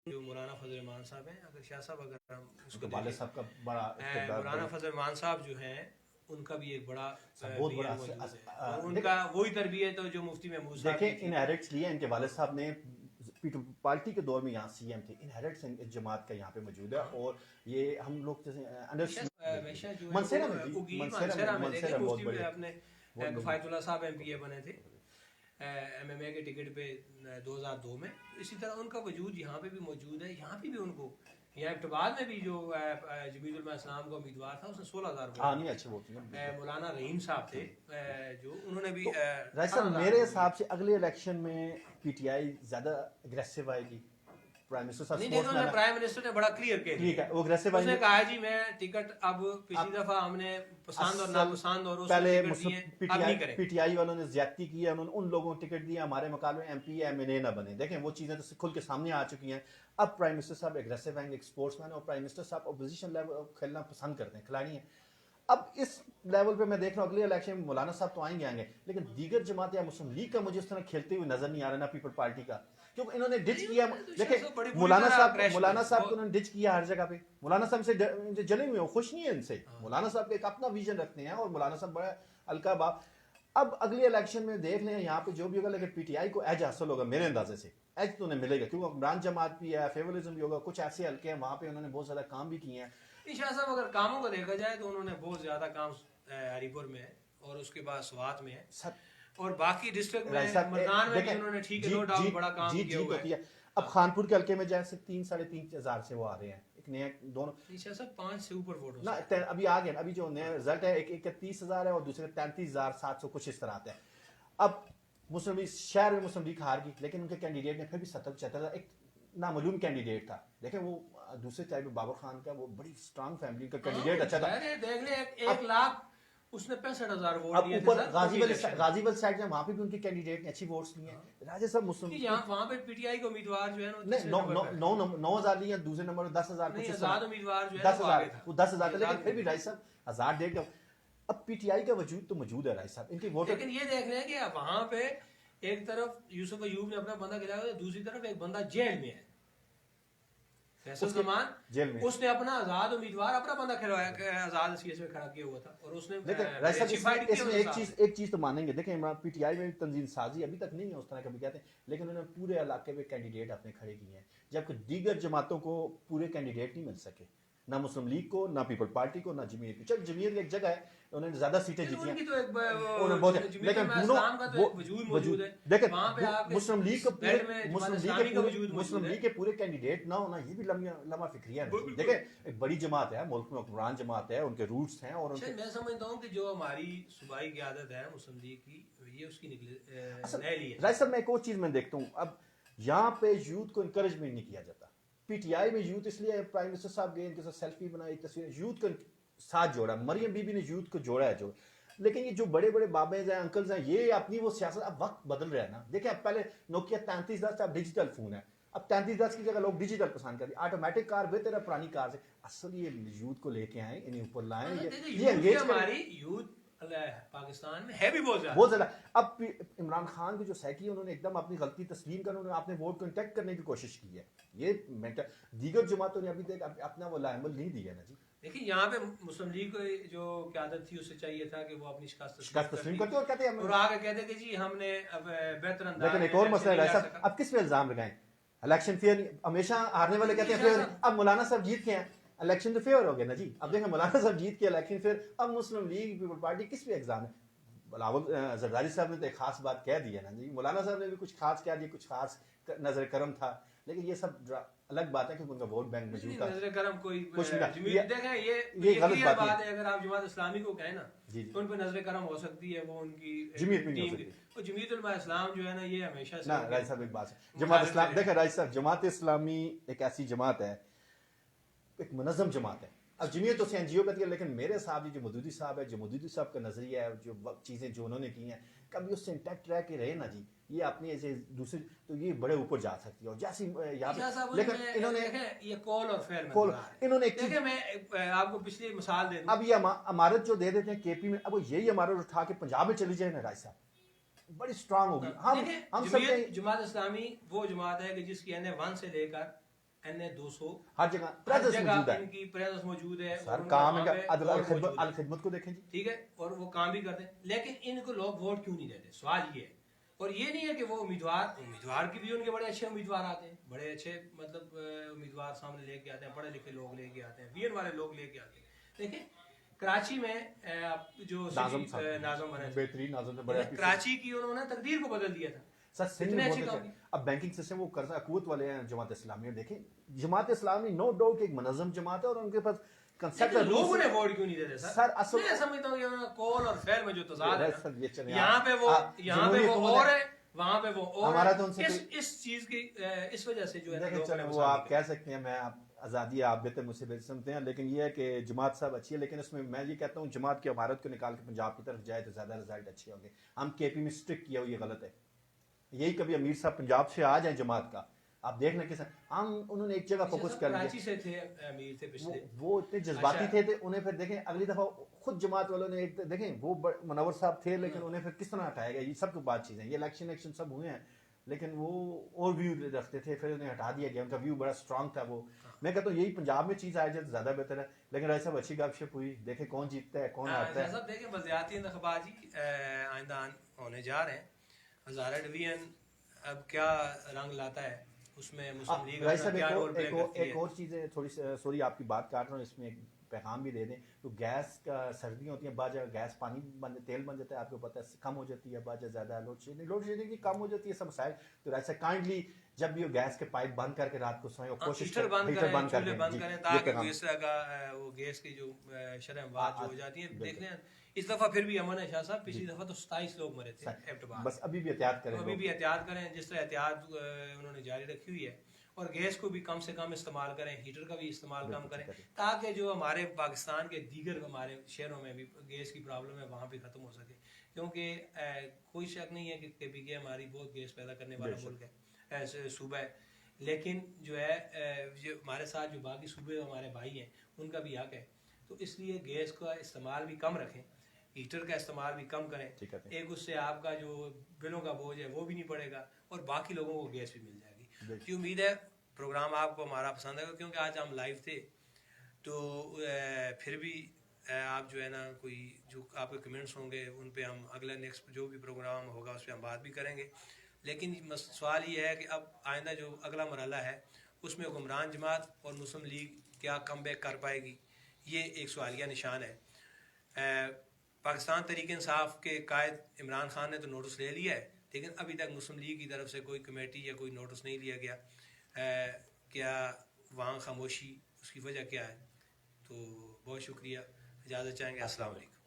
जो मौलाना फजल रहमान साहब हैं, अगर शाह साहब अगर हम उसको वाले साहब का बड़ा मौलाना फजल रहमान साहब जो हैं उनका भी एक बड़ा बहुत बड़ा और उनका वही तरबियत है जो मुफ्ती महमूद साहब देखें इनहेरिट्स लिया इनके वाले साहब ने। पीपल्स पार्टी के दौर में यहाँ सीएम थे, इनहेरिट्स इस जमात का यहाँ पे मौजूद है। और ये हम लोग जैसे मनसेरा में बहुत बड़े अपने किफायतुल्लाह साहब एमपीए बने थे एमएमए के टिकट पे 2002 में। इसी तरह उनका वजूद यहाँ पे भी मौजूद है। यहाँ पे भी उनको यहाँ इब्तिदाद में भी जो जमील इस्लाम का उम्मीदवार था उसने 16,000 अच्छे वोट मौलाना रहीम साहब थे जो उन्होंने भी मेरे हिसाब से अगले इलेक्शन में पीटीआई ज्यादा अग्रेसिव आएगी। प्राइम मिनिस्टर साहब नहीं, प्राइम मिनिस्टर ने बड़ा क्लियर किया, ठीक है, वो अग्रेसिव उसने कहा जी मैं टिकट अब पिछली दफा हमने पसंद और नापसंद और पहले पीटीआई वालों ने ज्यादती की है, उन्होंने उन लोगों को टिकट दिया हमारे मुकाबले एमपी एमएनए ना बने। देखें वो चीजें तो खुल के सामने आ चुकी हैं। अब प्राइम मिनिस्टर साहब एग्रेसिव आएंगे, स्पोर्ट्समैन, और प्राइम मिनिस्टर साहब अपोजिशन लेवल खेलना पसंद करते हैं, खिलाड़ी हैं। अब इस लेवल पे मैं देख रहा हूँ अगले इलेक्शन में मौलाना साहब तो आएंगे, लेकिन दीगर जमात या मुस्लिम लीग का मुझे उस तरह खेलते हुए नजर नहीं आ रहा, ना पीपल पार्टी का, क्योंकि इन्होंने डिच किया। देखिए मौलाना साहब को उन्होंने डिच किया हर जगह पे। मौलाना साहब से जले हुए, खुश नहीं है इनसे। मौलाना साहब एक अपना विजन रखते हैं और मौलाना साहब बड़ा हल्का बाप। अब अगले इलेक्शन में देख लें यहाँ पे जो भी होगा, लेकिन पीटीआई को एज हासिल होगा मेरे अंदाजे से, एज तो उन्हें मिलेगा, क्योंकि इमरान जमात भी है, फेवरिज्म भी होगा, कुछ ऐसे हल्के हैं वहाँ पे उन्होंने बहुत ज्यादा काम भी किए हैं। शाह साहब अगर कामों को देखा जाए तो उन्होंने बहुत ज्यादा काम हरिपुर में है और उसके बाद स्वात में है और बाकी डिस्ट्रिक्ट में मरदान में भी उन्होंने ठीक है, नो डाउट बड़ा काम किया हुआ है। अब खानपुर के हल्के में जैसे 3-3.5 हजार से वो आ रहे हैं, एक नया दोनों सब 5 से ऊपर वोट ना अभी आ गए। अभी जो नया रिजल्ट है एक 30,000 है और दूसरे 33,700 कुछ इस तरह आता है। अब मुस्लिम लीग शहर में मुस्लिम लीग हार गई, लेकिन उनके कैंडिडेट ने फिर भी 70-75 एक नामालूम कैंडिडेट था। देखें वो दूसरे साइड पे बाबर खान का वो बड़ी स्ट्रांग फैमिली का कैंडिडेट अच्छा था। देख ले 1 लाख उसने 65,000 वोट दिए थे। गाजीवल साइड में वहां पे भी उनके कैंडिडेट ने अच्छी वोट्स लिए हैं। राजे सब मुस्लिम यहाँ वहां पे पीटीआई का उम्मीदवार जो है ना 9,000 लिए, दूसरे नंबर 10,000 कुछ उम्मीदवार जो है 10,000 था, लेकिन फिर भी राय साहब 1000 डेढ़। अब पीटीआई का वजूद तो मौजूद है राय साहब, इनकी वोट। लेकिन ये देख रहे हैं कि वहां पे एक तरफ यूसुफ अयूब ने अपना बंदा खिलाया, दूसरी तरफ एक बंदा जेल में है, फैसल जमान जेल में। उसने अपना आजाद उम्मीदवार अपना बंदा खिलवाया, आजाद सीएस में खड़ा किया हुआ था और उसने इसमें एक चीज तो मानेंगे। देखें इमरान पीटीआई में तंजीम साजी अभी तक नहीं है उस तरह कभी कहते हैं, लेकिन उन्होंने पूरे इलाके में कैंडिडेट अपने खड़े किए हैं, जबकि दीगर जमातों को पूरे कैंडिडेट नहीं मिल सके, ना मुस्लिम लीग को, ना पीपल पार्टी को, ना जमीयत को। चल जमीयत एक जगह है, उन्होंने ज्यादा सीटें जीती हैं, लेकिन मुस्लिम लीग के पूरे कैंडिडेट ना होना ये भी लम्हा फिक्रिया है। देखें एक बड़ी जमात है मुल्क में, हुक्मरान जमात है, उनके रूट्स हैं और मैं समझता हूँ कि जो हमारी सूबाई की आदत है मुस्लिम लीग की, ये उसकी निकली। राय साहब मैं एक और चीज मैं देखता हूँ, अब यहाँ पे यूथ को इंकरेजमेंट नहीं किया जाता। पीटीआई में यूथ इसलिए प्राइम मिनिस्टर साहब गए, इनके साथ सेल्फी बनाई, तस्वीर, यूथ को साथ जोड़ा, मरियम बीबी ने यूथ को जोड़ा है जो। लेकिन ये जो बड़े बड़े बाबे हैं, अंकल्स हैं, ये अपनी वो सियासत, अब वक्त बदल रहा है ना। देखिए अब पहले नोकिया 3310 अब डिजिटल फोन है, अब 3310 की जगह लोग डिजिटल पसंद करते हैं, ऑटोमेटिक कार बेहतर है पुरानी कार से। असल ये यूथ को लेके आए, इन्हें ऊपर लाए, ये एंगेज हमारी यूथ पाकिस्तान में है भी बहुत ज्यादा। अब इमरान खान की जो सैकी है, उन्होंने एकदम अपनी गलती तस्लीम कर उन्होंने अपने वोट को इंटैक्ट करने की कोशिश की है। ये दीगर जमातों ने अभी तक अपना वो लाइमल नहीं दिया ना जी। देखिए यहाँ पे मुस्लिम लीग को जो क़यादत थी उससे चाहिए था कि वो अपनी शिकस्त तस्लीम करते और कहते हैं और आगे कहते कि जी हमने अब बेहतर अंदाज। लेकिन एक और मसला है साहब, अब किस पे इल्जाम लगाएं? इलेक्शन फेयर हमेशा हारने वाले कहते हैं फेयर। अब मौलाना साहब जीत के हैं, इलेक्शन तो फेयर हो गया ना जी। अब देखें मौलाना साहब जीत के इलेक्शन फेयर, अब मुस्लिम लीग पीपल पार्टी किस पे एग्जाम है? बिलावल जरदारी साहब ने तो एक खास बात कह दी है ना जी, मौलाना साहब ने भी कुछ खास कह दिया, कुछ खास नजर करम था, लेकिन ये सब अलग बात है कि उनका वोट बैंक मौजूद था। कुछ नहीं, ये गलत बात है। अगर आप जमात इस्लामी को कहें ना तो उन पर नजर करम हो सकती है, वो उनकी जमीयत में नहीं हो सकती। तो जमीयत उलमा इस्लाम जो है ना, ये हमेशा से ना राय साहब एक बात है, जमात इस्लाम देखें राय साहब, जमात इस्लामी एक ऐसी जमात है, एक मुनज़्ज़म जमात है। अब जमीयत तो से एनजीओ कहती है, लेकिन मेरे साहब जो मदूदी साहब है, जो मदूदी साहब का नजरिया है, जो चीजें जो उन्होंने की हैं, कभी उससे इंटैक्ट रह के रहे ना जी, ये अपनी ऐसे दूसरे तो ये बड़े ऊपर जा सकती है। और जैसी लेकिन इन्होंने ये कॉल और फेल इन्होंने मैं आपको पिछली मिसाल दे दूं। अब ये इमारत जो दे देते हैं केपी में, अब वो यही इमारत उठा के पंजाब में चली जाए ना राय साहब, बड़ी स्ट्रांग होगी। हम सब जमात इस्लामी वो जमात है कि जिसकी NA1 से लेकर NA200 हर जगह प्रेजेंस मौजूद है, इनकी प्रेजेंस मौजूद है। सर काम है, अल खिदमत को देखें जी, ठीक है, और वो काम भी करते हैं, लेकिन इनको लोग वोट क्यों नहीं देते, सवाल ये है। और ये नहीं है कि वो उम्मीदवार की भी उनके बड़े अच्छे उम्मीदवार आते हैं, बड़े अच्छे मतलब उम्मीदवार सामने लेके आते हैं, पढ़े लिखे लोग लेके आते हैं, VN वाले लोग लेके आते हैं। देखिए कराची में जो नाज़म बने, बेहतरीन नाज़म, बड़े कराची की उन्होंने तकदीर को बदल दिया था। अब बैंकिंग सिस्टम वो कर्जा कुवत वाले हैं जमात इस्लामी। देखें जमात इस्लामी नो डाउट एक मुनज़्ज़म जमात है और उनके पास कंसेप्ट है। लोगों ने वोट क्यों नहीं देते सर असल मैं समझता हूं ये कॉल और फेल में जो तजाद है, यहाँ पे वो और है, वहां पे वो और हमारा तो उनसे इस चीज की इस वजह से जो है वो आप कह सकते हैं, मैं आज़ादी आप बेहतर मुझसे बेहतर समझते हैं, लेकिन ये है कि जमात साहब अच्छी है, लेकिन इसमें मैं ये कहता हूँ जमात की इमारत को निकाल के पंजाब की तरफ जाए तो ज़्यादा रिजल्ट अच्छे होंगे। हम KP में स्ट्रिक किया हुआ ये गलत है। यही कभी अमीर साहब पंजाब से आ जाए जमात का, आप देखना किस हम उन्होंने एक जगह फोकस कर लिया, कराची से थे अमीर थे पिछले, वो इतने जज्बाती थे उन्हें फिर देखें अगली दफा खुद जमात वालों ने एक देखें वो मुनव्वर साहब थे, लेकिन उन्हें फिर किस तरह हटाया गया। ये सब तो बात चीज़ें, ये इलेक्शन सब हुए हैं, लेकिन वो और व्यू रखते थे, फिर उन्हें हटा दिया गया, उनका व्यू बड़ा स्ट्रांग था। वो मैं कहता हूँ यही पंजाब में चीज़ आ जाए तो ज़्यादा बेहतर है। लेकिन राय साहब अच्छी गपशप हुई, देखें कौन जीतता है कौन हारता है। देखें बलदियाती इंतखाबात आइंदा होने जा रहे हैं, हज़ारा डिवीजन अब क्या रंग लाता है उसमें मुस्लिम लीग क्या रोल प्ले करती है। एक और चीज़ है, थोड़ी सॉरी आपकी बात काट रहा हूँ, इसमें एक पैगाम भी दे दें। तो गैस का सर्दियाँ होती हैं, बाद जगह गैस पानी तेल बन जाता है, आपको पता है कम हो जाती है, बाद ज़्यादा लोड शेडिंग की कम हो जाती है, सब साइड। तो ऐसा काइंडली जब भी वो गैस के पाइप बंद करके रात को सोएं, कोशिश बंद करें ताकि वो गैस की जो शरह हो जाती है। देख लें इस दफा फिर भी अमन है शाह साहब, पिछली दफा तो 27 लोग मरे थे एबटबार। बस अभी भी एहतियात करें, अभी भी एहतियात करें, जिस तरह एहतियात उन्होंने जारी रखी हुई है। और गैस को भी कम से कम इस्तेमाल करें, हीटर का भी इस्तेमाल कम करें, ताकि जो हमारे पाकिस्तान के दीगर हमारे शहरों में भी गैस की प्रॉब्लम है वहाँ भी ख़त्म हो सके। क्योंकि कोई शक नहीं है कि KPK हमारी बहुत गैस पैदा करने वाला मुल्क है, सूबा है, लेकिन जो है जो हमारे साथ जो बाकी सूबे हमारे भाई हैं उनका भी हक है। तो इसलिए गैस का इस्तेमाल भी कम रखें, हीटर का इस्तेमाल भी कम करें। एक उससे आपका जो बिलों का बोझ है वो भी नहीं पड़ेगा और बाकी लोगों को गैस भी मिल जाएगी। तो उम्मीद है प्रोग्राम आपको हमारा पसंद आएगा, क्योंकि आज हम लाइव थे तो फिर भी आप जो है ना कोई जो आपके कमेंट्स होंगे उन पे हम अगला नेक्स्ट जो भी प्रोग्राम होगा उस पर हम बात भी करेंगे। लेकिन सवाल ये है कि अब आइंदा जो अगला मरहला है उसमें हुक्मरान जमात और मुस्लिम लीग क्या कम बैक कर पाएगी, ये एक सवालिया निशान है। पाकिस्तान तहरीक इंसाफ के कायद इमरान खान ने तो नोटिस ले लिया है, लेकिन अभी तक मुस्लिम लीग की तरफ से कोई कमेटी या कोई नोटिस नहीं लिया गया। क्या वहाँ खामोशी, उसकी वजह क्या है? तो बहुत शुक्रिया, इजाज़त चाहेंगे, अस्सलाम वालेकुम।